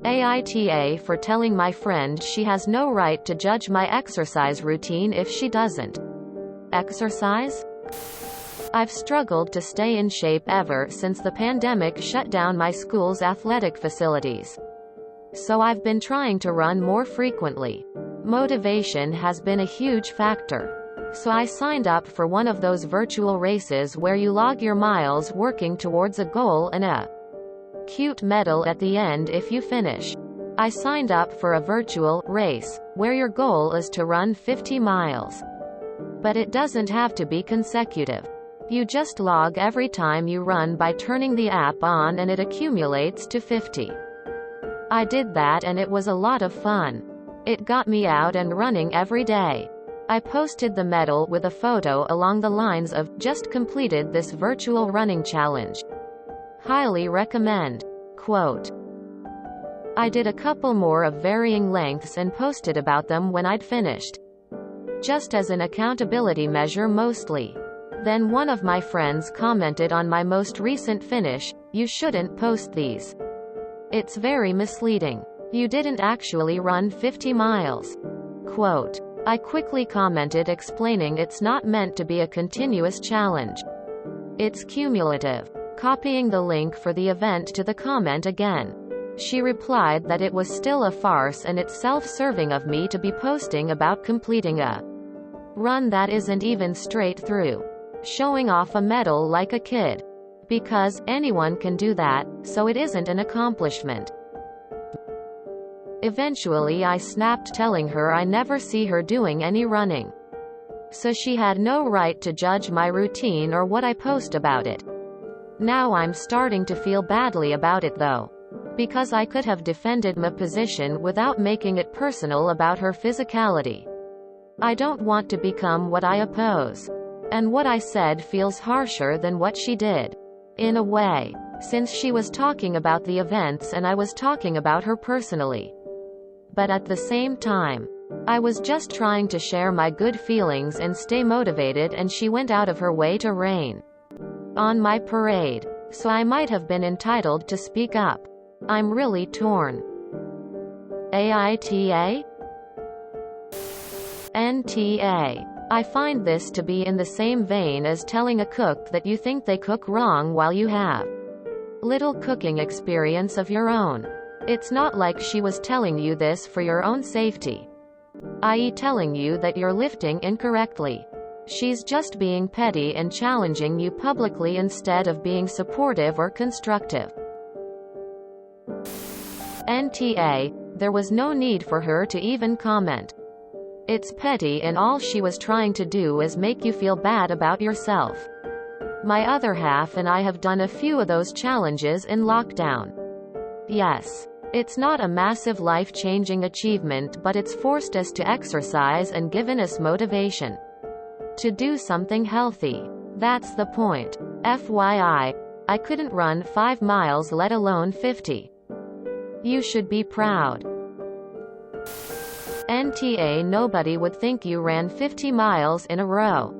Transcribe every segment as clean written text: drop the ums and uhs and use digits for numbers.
AITA for telling my friend she has no right to judge my exercise routine if she doesn't exercise. I've struggled to stay in shape ever since the pandemic shut down my school's athletic facilities. So I've been trying to run more frequently. Motivation has been a huge factor. So I signed up for one of those virtual races where you log your miles working towards a goal and a cute medal at the end if you finish. I signed up for a virtual race where your goal is to run 50 miles. But it doesn't have to be consecutive. You just log every time you run by turning the app on and it accumulates to 50. I did that and it was a lot of fun. It got me out and running every day. I posted the medal with a photo along the lines of, "Just completed this virtual running challenge. Highly recommend." Quote. I did a couple more of varying lengths and posted about them when I'd finished. Just as an accountability measure mostly. Then one of my friends commented on my most recent finish, "You shouldn't post these. It's very misleading. You didn't actually run 50 miles." Quote. I quickly commented explaining it's not meant to be a continuous challenge. It's cumulative. Copying the link for the event to the comment again. She replied that it was still a farce and it's self-serving of me to be posting about completing a run that isn't even straight through. Showing off a medal like a kid. Because anyone can do that, so it isn't an accomplishment. Eventually I snapped telling her I never see her doing any running. So she had no right to judge my routine or what I post about it. Now I'm starting to feel badly about it though. Because I could have defended my position without making it personal about her physicality. I don't want to become what I oppose. And what I said feels harsher than what she did. In a way. Since she was talking about the events and I was talking about her personally. But at the same time, I was just trying to share my good feelings and stay motivated and she went out of her way to rain on my parade. So I might have been entitled to speak up. I'm really torn. AITA? NTA. I find this to be in the same vein as telling a cook that you think they cook wrong while you have little cooking experience of your own. It's not like she was telling you this for your own safety, i.e. telling you that you're lifting incorrectly. She's just being petty and challenging you publicly instead of being supportive or constructive. NTA, there was no need for her to even comment. It's petty and all she was trying to do is make you feel bad about yourself. My other half and I have done a few of those challenges in lockdown. Yes. It's not a massive life-changing achievement, but it's forced us to exercise and given us motivation to do something healthy. That's the point. FYI, I couldn't run 5 miles let alone 50. You should be proud. NTA, nobody would think you ran 50 miles in a row.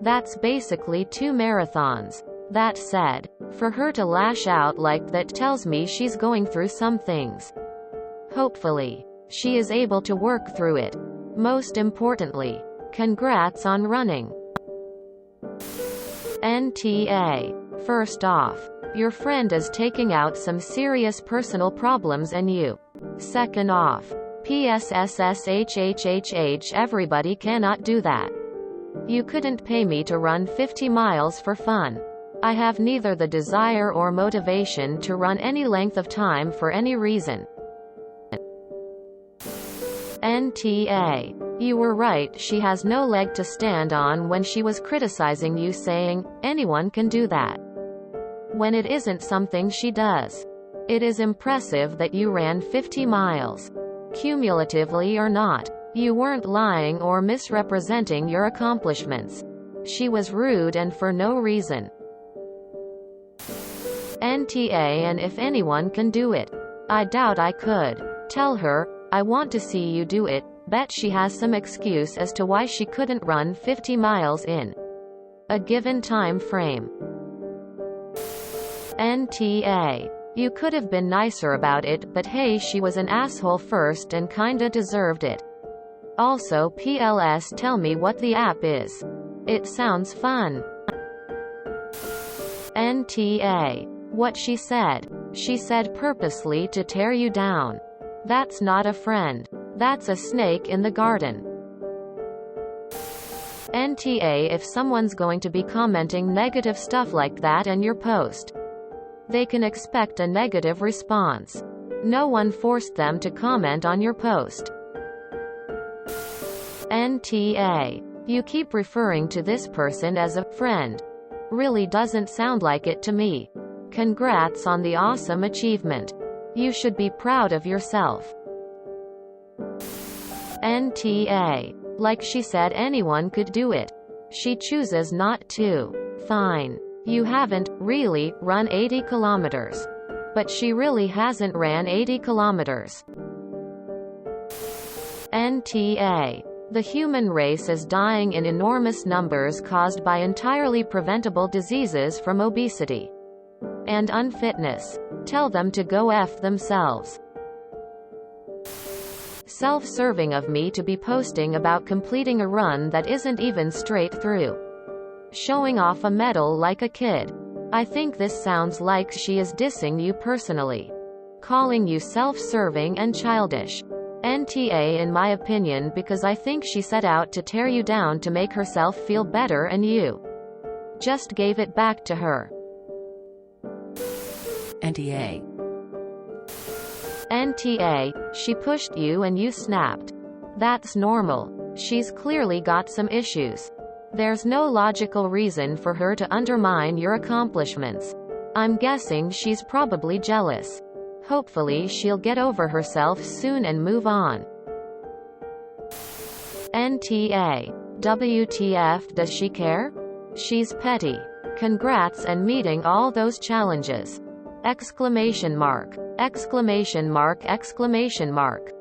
That's basically 2 marathons. That said, for her to lash out like that tells me she's going through some things. Hopefully, she is able to work through it. Most importantly, congrats on running. NTA. First off, your friend is taking out some serious personal problems and you. Second off, PSSSHHHH, everybody cannot do that. You couldn't pay me to run 50 miles for fun. I have neither the desire or motivation to run any length of time for any reason. NTA. You were right, she has no leg to stand on when she was criticizing you saying, anyone can do that. When it isn't something she does. It is impressive that you ran 50 miles. Cumulatively or not. You weren't lying or misrepresenting your accomplishments. She was rude and for no reason. NTA, and if anyone can do it. I doubt I could. Tell her, I want to see you do it. Bet she has some excuse as to why she couldn't run 50 miles in a given time frame. NTA. You could have been nicer about it, but hey, she was an asshole first and kinda deserved it. Also, PLS, tell me what the app is. It sounds fun. NTA. What she said. She said purposely to tear you down. That's not a friend. That's a snake in the garden. NTA. If someone's going to be commenting negative stuff like that in your post, they can expect a negative response. No one forced them to comment on your post. NTA. You keep referring to this person as a friend. Really doesn't sound like it to me. Congrats on the awesome achievement. You should be proud of yourself. NTA. Like she said anyone could do it. She chooses not to. Fine. You haven't, really, run 80 kilometers. But she really hasn't ran 80 kilometers. NTA. The human race is dying in enormous numbers caused by entirely preventable diseases from obesity and unfitness. Tell them to go F themselves. Self-serving of me to be posting about completing a run that isn't even straight through. Showing off a medal like a kid. I think this sounds like she is dissing you personally. Calling you self-serving and childish. NTA in my opinion, because I think she set out to tear you down to make herself feel better and you just gave it back to her. NTA. NTA, she pushed you and you snapped. That's normal. She's clearly got some issues. There's no logical reason for her to undermine your accomplishments. I'm guessing she's probably jealous. Hopefully she'll get over herself soon and move on. NTA. WTF, does she care? She's petty. Congrats and meeting all those challenges. Exclamation mark. Exclamation mark. Exclamation mark.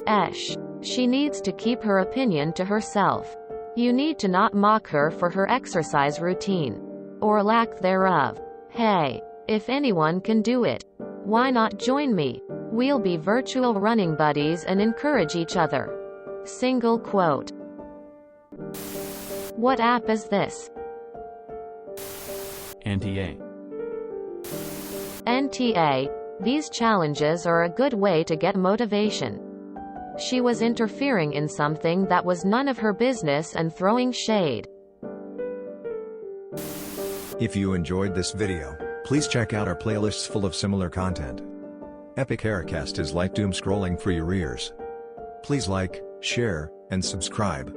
Esh. She needs to keep her opinion to herself. You need to not mock her for her exercise routine. Or lack thereof. Hey. If anyone can do it, why not join me? We'll be virtual running buddies and encourage each other. Single quote. What app is this? NTA. NTA. These challenges are a good way to get motivation. She was interfering in something that was none of her business and throwing shade. If you enjoyed this video, please check out our playlists full of similar content. Epic Haircast is like doom scrolling for your ears. Please like, share, and subscribe.